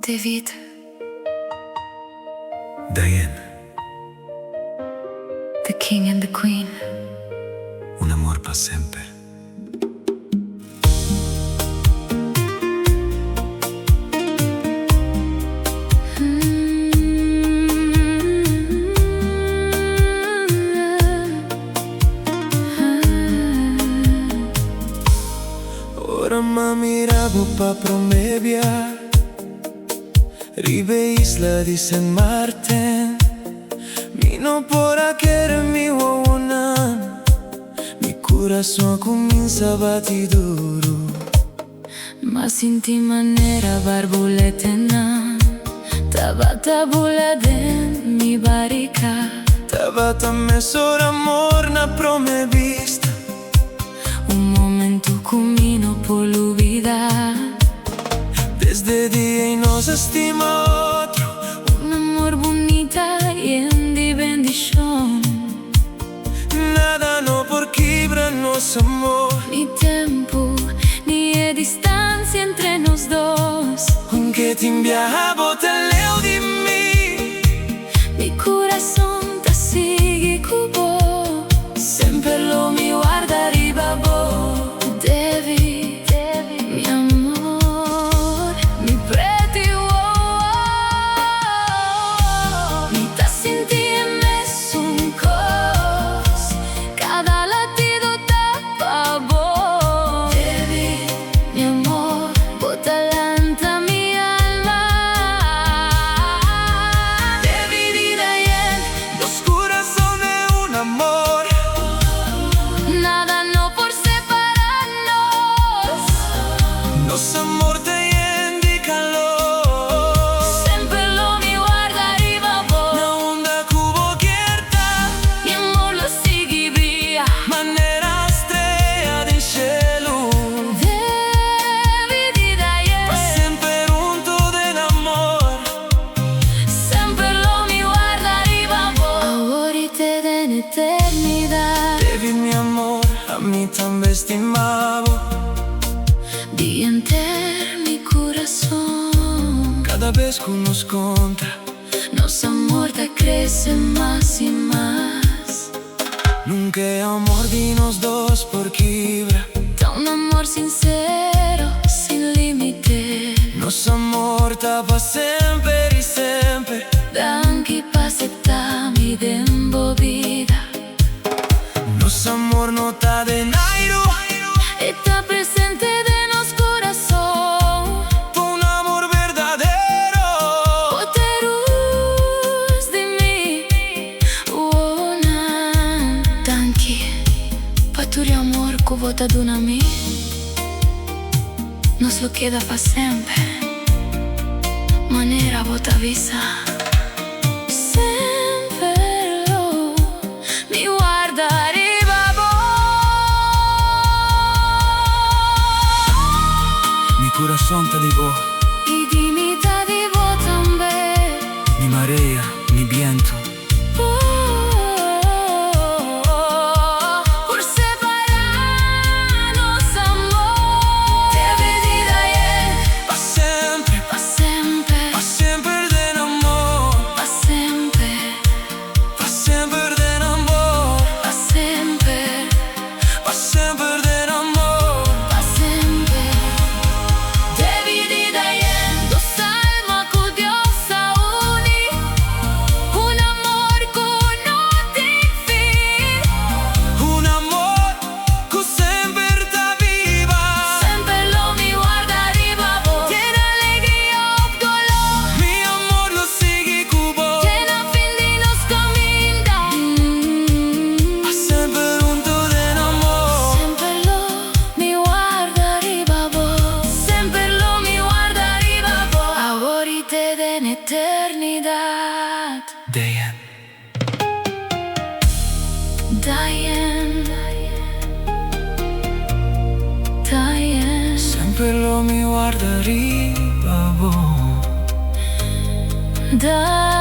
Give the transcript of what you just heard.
David. Diane. The king and the queen. Un amor pa' sempre. Ora ma miravo pa promevia Ribe isla di San Martin. Mi no pora querer mi wowonan. Mi corazón comienza a batir duro. Ma sinti manera barbuletena. Tabata bula den mi barica. Tabata mesor amor na promevista. Un momento cumino por la vida. Desde día y nos estima otro. Un amor bonita y en di bendición. Nada no por quebra nos amor. Ni tempo, ni è distancia entre nos dos. Aunque ti inviavo te leo di me. Mi corazón te sigue cubo. Sempre lo mi guarda arriba bo. David, mi amor, mi pretty wow. Mi ta senti messo un cos. Cada latido tapa voz. David, mi amor, bota lenta mi alma. David y Diane, dos corazones, un amor. Nada no por separarnos. Nos amor te indicalo. Sempre lo mi guarda arriba vos. Na onda cubo quieta. Mi amor lo sigue via. Manera estrella del cielo. David y Diane. Pa' sempre junto del amor. Sempre lo mi guarda arriba vos. Ahorita en eternidad. David mi amor, a mí también estimavo. Di enter mi corazón. Cada vez que nos contra. Nos amor te crece más y más. Nunca hay amor de nos dos por quebra. Da un amor sincero, sin límite. Nos amor ta pa' sempre y sempre. Anche passettami d'embobida. Nos amor no ta de nairo. Está presente de nos corazón. Un amor verdadero. Poterus de mí. Una tanki. Paturi amor cu vota dunami. Nos lo queda pa' sempre. Manera vota visa. Sempre lo mi guarda arriba Mi corazón te digo, y dimita di vos también. mi marea, mi viento. Por separarnos amor. David y Diane. Pa' sempre, Pa' sempre, pa' sempre del amor. pa' sempre, Pa' sempre del amor. pa' sempre, Pa' sempre del amor. pa' sempre. David y Diane. Dos almas con Dios a unir. Un amor con no fin. Un amor que sempre ta viva. Sempre lo mi guarda arriba vos. Tiene alegría o dolor. Mi amor lo sigue cubo. Tiene fin di nos caminda. Pa' sempre junto del amor. Sempre lo mi guarda arriba vos. Sempre lo mi guarda arriba vos. Ahorita en eternidad. Diane. Diane. Diane. Sempre lo mi guarda arriba, boh. Diane.